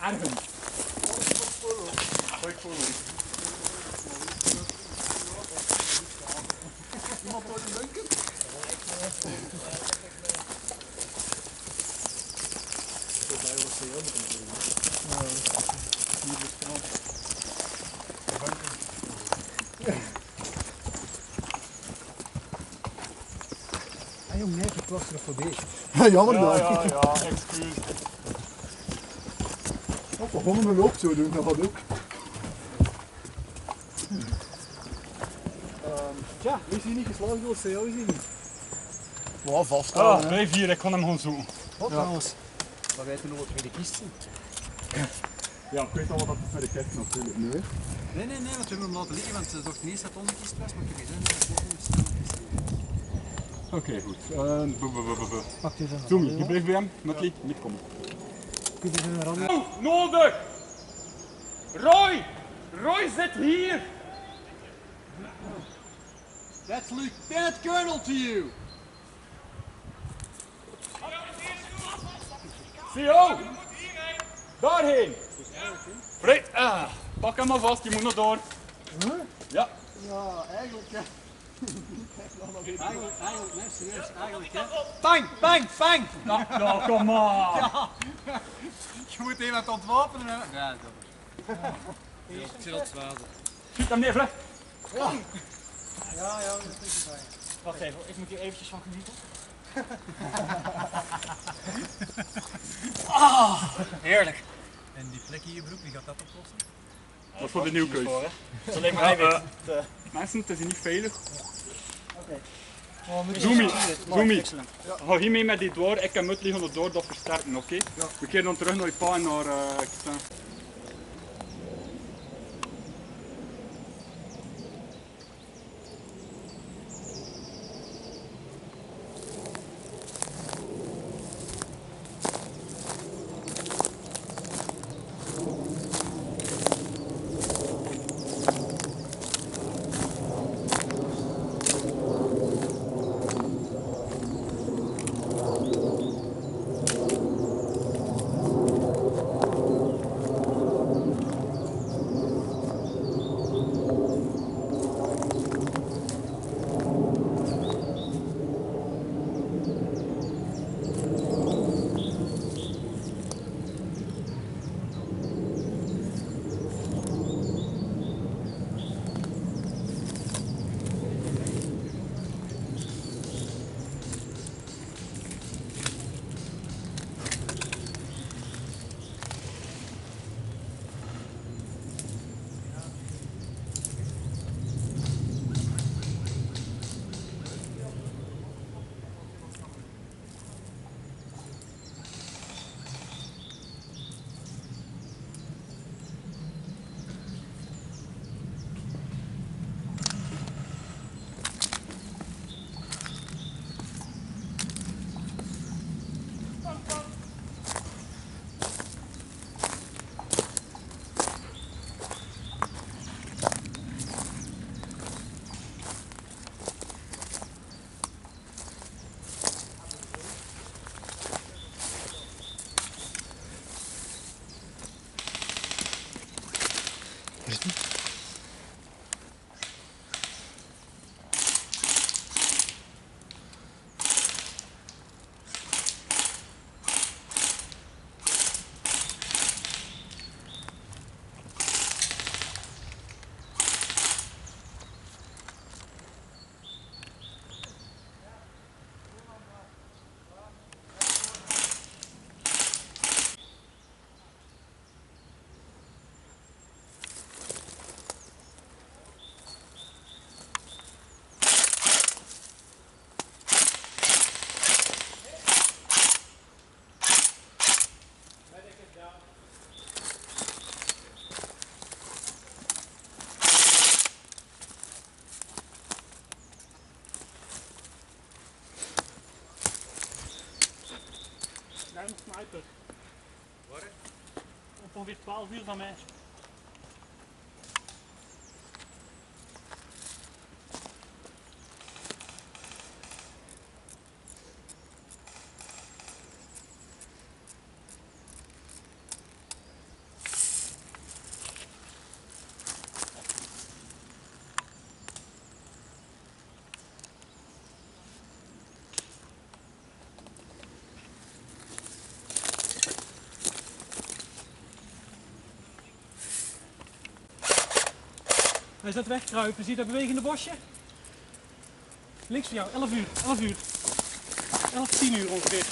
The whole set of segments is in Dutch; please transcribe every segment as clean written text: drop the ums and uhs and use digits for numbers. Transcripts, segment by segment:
ergens. Gooi ik voor me. Iemand wordt een bunker? Bij ons heel met een bunker. Hier bestaan. Ah jong, nee, claustrofobie. Jammer dan. Ja, excuus. Oh, we gaan hem ook zo doen, dat gaat ook. Tja, is hij niet geslaagd door CO, is hij niet? Ja, vast. Blijf hier, ik kan hem gewoon zoeken. Wat trouwens? Maar weten we nog wat we de kist zien? Ja, ik weet al wat dat is met de kist natuurlijk. Nee. Nee, want we hebben hem laten liggen, want ze dachten eerst dat het onder de kist was, maar ik heb gezien dat Oké, goed. Pak je zo'n Zoomie, je blijft bij hem. Natalie, niet komen. Kun je zo'n radio? Nodig! Roy! Roy zit hier! That's Lieutenant Colonel to you! CO! Daarheen! Vrij, pak hem maar vast, je moet nog door. Ja. Ja, eigenlijk hè. Eigenlijk, nee, serieus, eigenlijk hè. Bang, bang, bang! Nou, kom maar! Ja. Je moet iemand ontwapenen hè. Ja, dat is. Ik zit al zwaar. Schiet hem neer, vlug! Ja, dat is niet bij. Wacht even, ik moet hier eventjes van genieten. Heerlijk. En die plek in je broek, wie gaat dat oplossen? Dat is voor de nieuwkeus. Het is alleen maar hij weet. Mensen, het is hier niet veilig. Zoomie, Zoomie. Ga hiermee met die door, ik en Muttley gaan het door dat versterken, oké? We keren dan terug naar je pa en naar Kistan. Daar is een sniper. Waar? Op ongeveer 12 uur van mij. Hij is aan het wegkruipen. Zie je dat bewegende bosje? Links van jou, 11 uur. 11 uur. 11, 10 uur ongeveer.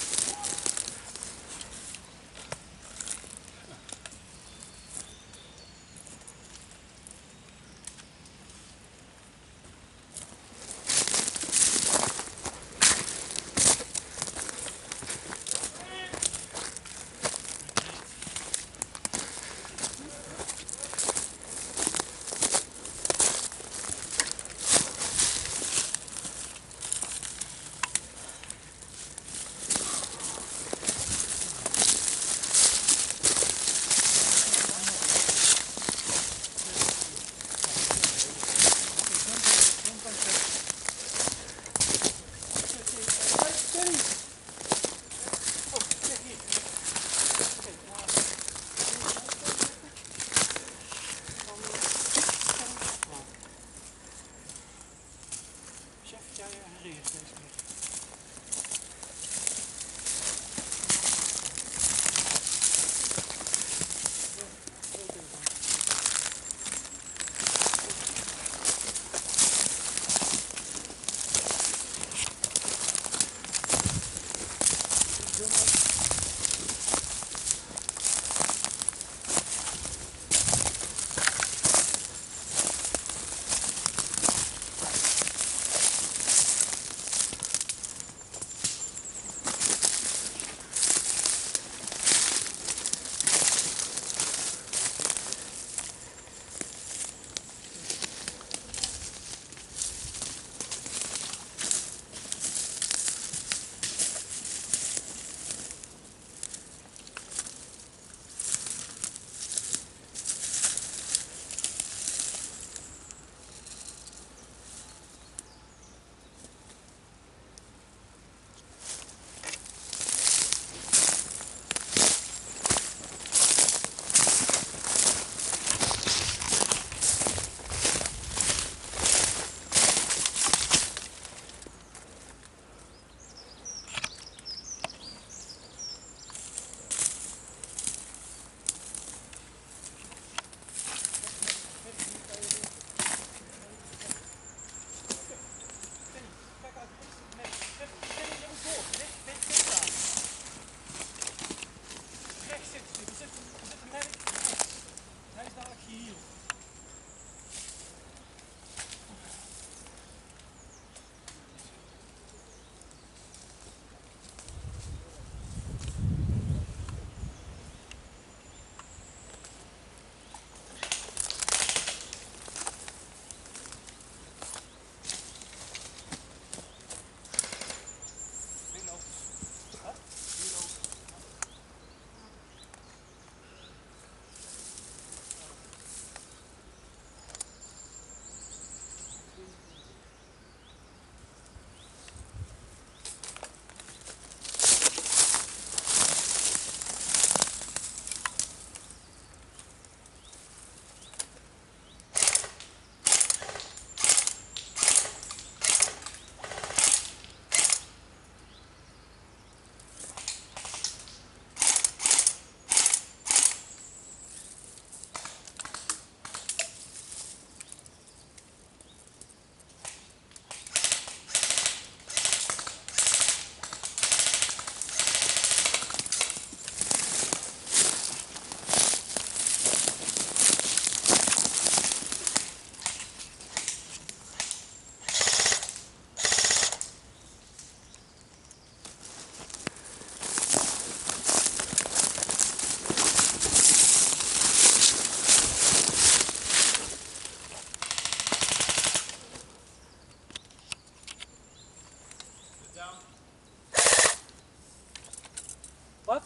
Wat?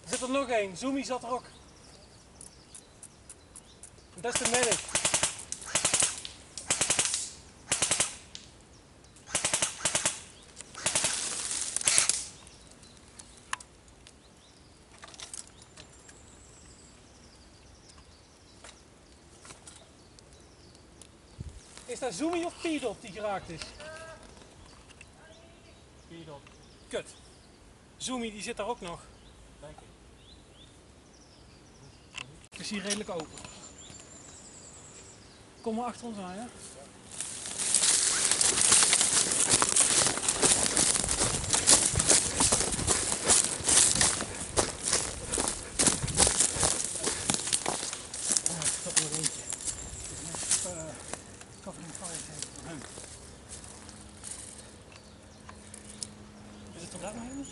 Er zit er nog één. Zoomy zat er ook. Dat is de medic. Is dat Zoomy of P-Dot die geraakt is? P-Dot. Kut. Zoomy die zit daar ook nog. Het is hier redelijk open. Kom maar achter ons aan, ja? Toch nog eentje. Covering fire tank. Is het toch daar nog eens?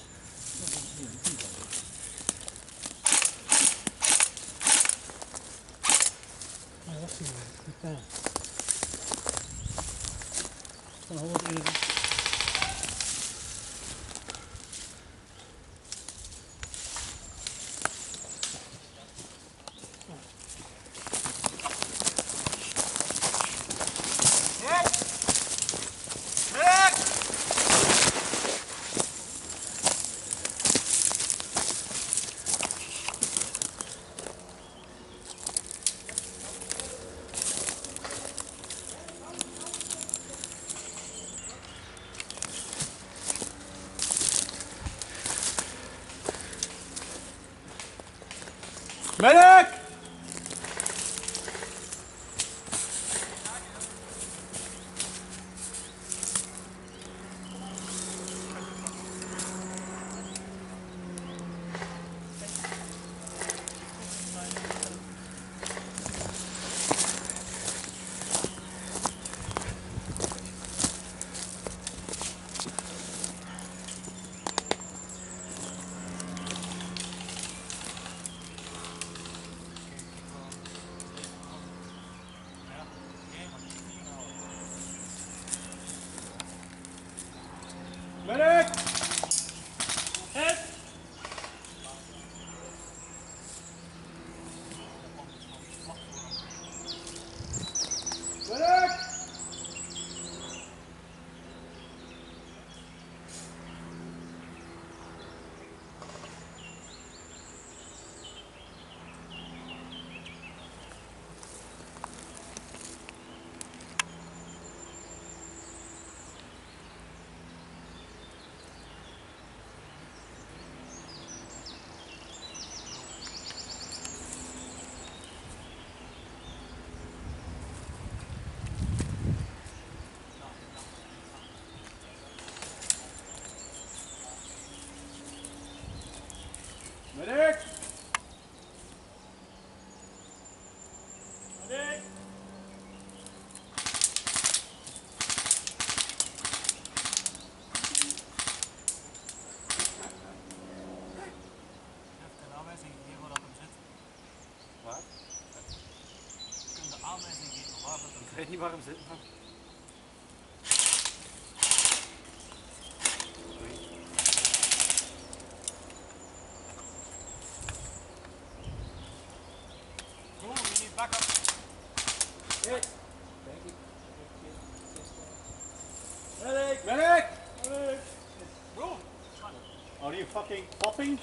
Ja, dat zie je. Die pijn. Van 100 euro. Medic! Medic! Hé! Medic! Medic! Medic! Een aanwijzing geven waar dat hem zit. Waar? Kun je de aanwijzing geven waar dat hem zit? Ik weet niet waar hem zit. Go, we need backup. Medic! Medic! Medic! Bro! Are you fucking popping?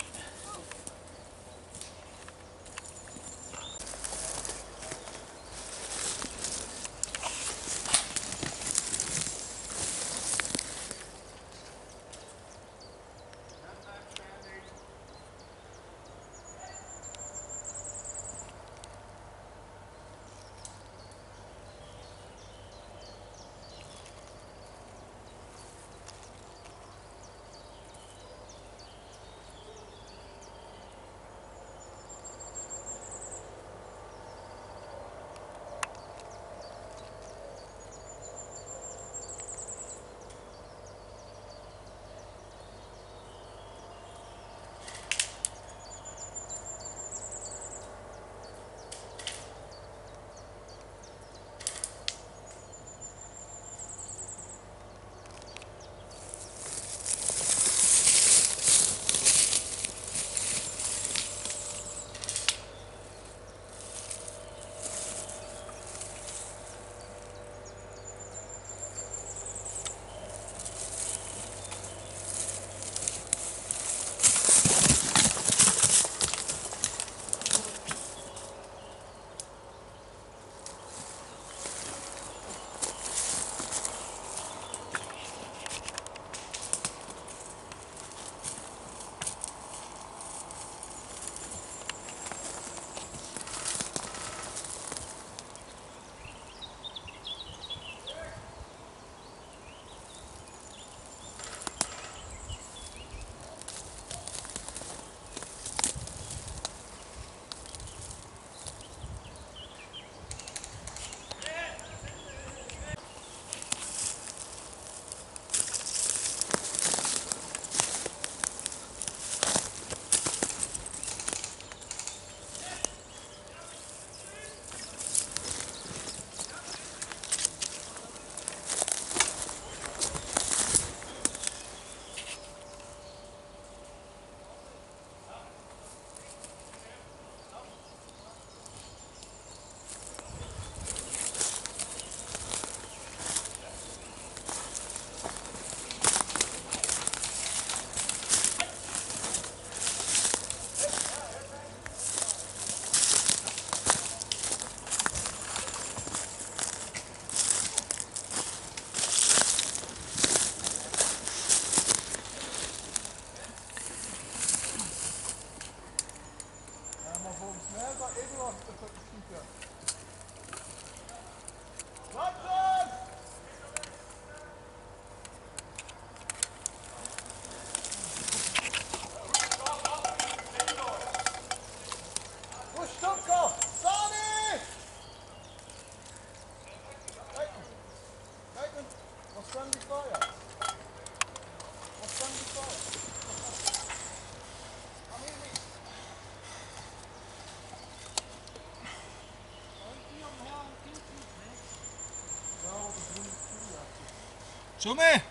Zo mee!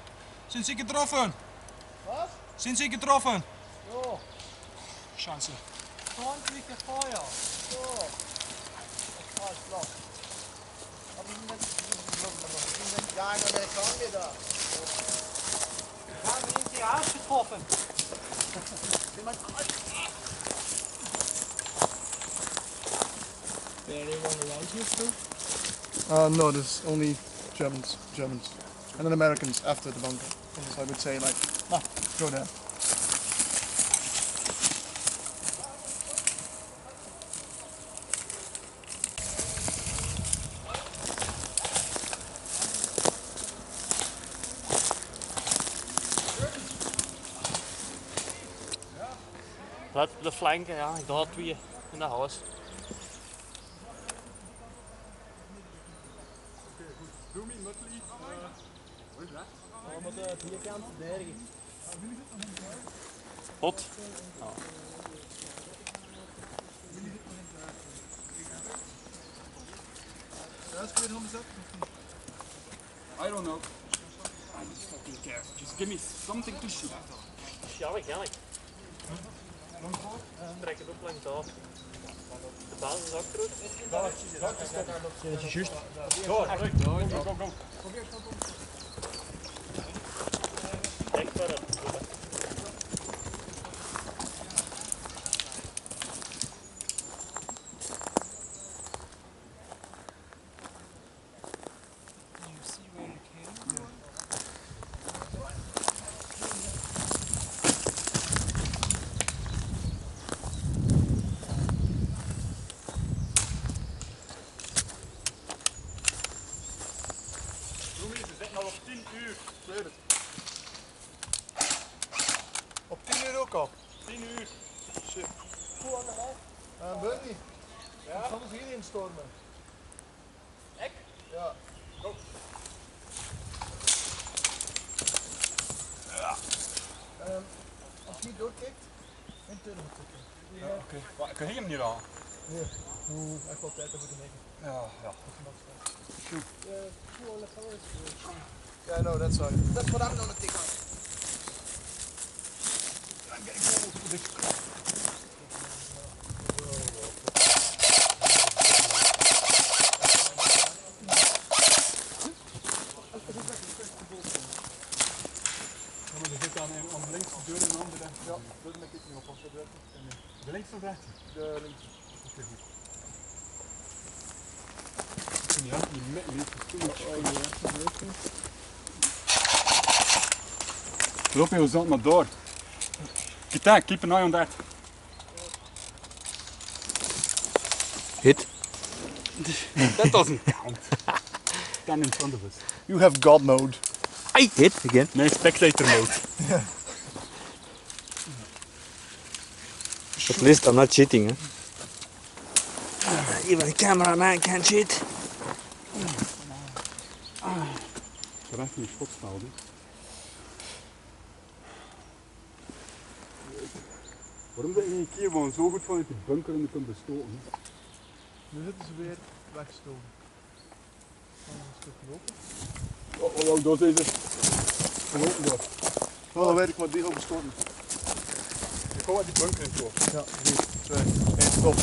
Sind Sie getroffen? Was? Sind Sie getroffen? Ja, Scheiße. Freundliche Feuer. so. Alles klar. Aber ich bin nicht ja, in der Kranke da. Haben Sie die ausgetroffen? No, there's only Germans. And then Americans after the bunker. So I would say like, go there. Laat de flanken, ja, ik had twee in de huis. Doe me, Muttley. Met de vierkant, bergen. Hot. I don't know. I just fucking care. Just give me something to shoot. Ja, ik. Trek het op langs af. De basis is achteruit. Go. Kijk verder. Roemies, we zitten al op 10 uur. Zweer het. Op 10 uur ook al. 10 uur. Shit. Goed aan de hand. Bernie. Ja? Ik zal ons hierin stormen. Ik? Ja. Go. Als je niet doorkijkt, geen turnen tikken. Ja, oké. Maar ik heb hem niet aan. Nee. Echt wel tijd voor te maken. Ja. Yeah, no, that's right. That's what I'm gonna take on. Je zit aan de linkse deur en de andere. Ja, dat maak ik niet op. Want dat werkt niet. De links of rechts? De links. Oké, goed. Ik vind die hand niet met niet loop je zo maar door. Kijk, keep an eye on that. Hit. That doesn't count. Stand in front of us. You have God mode. Ai, hit again. Nee, spectator mode. At least I'm not cheating, huh? Even a cameraman can cheat. Ik heb echt niet schotspel, hè. Waarom ben je hier gewoon zo goed vanuit die bunker en kunt bestoken? Nu zitten ze weer weggestoken. Een stukje open. Oh, daar zijn ze. Gelopen door. Oh, dan weet ik wat die al bestoken. Ik kom uit die bunker in toe. Ja, 3, 2, 1, stop.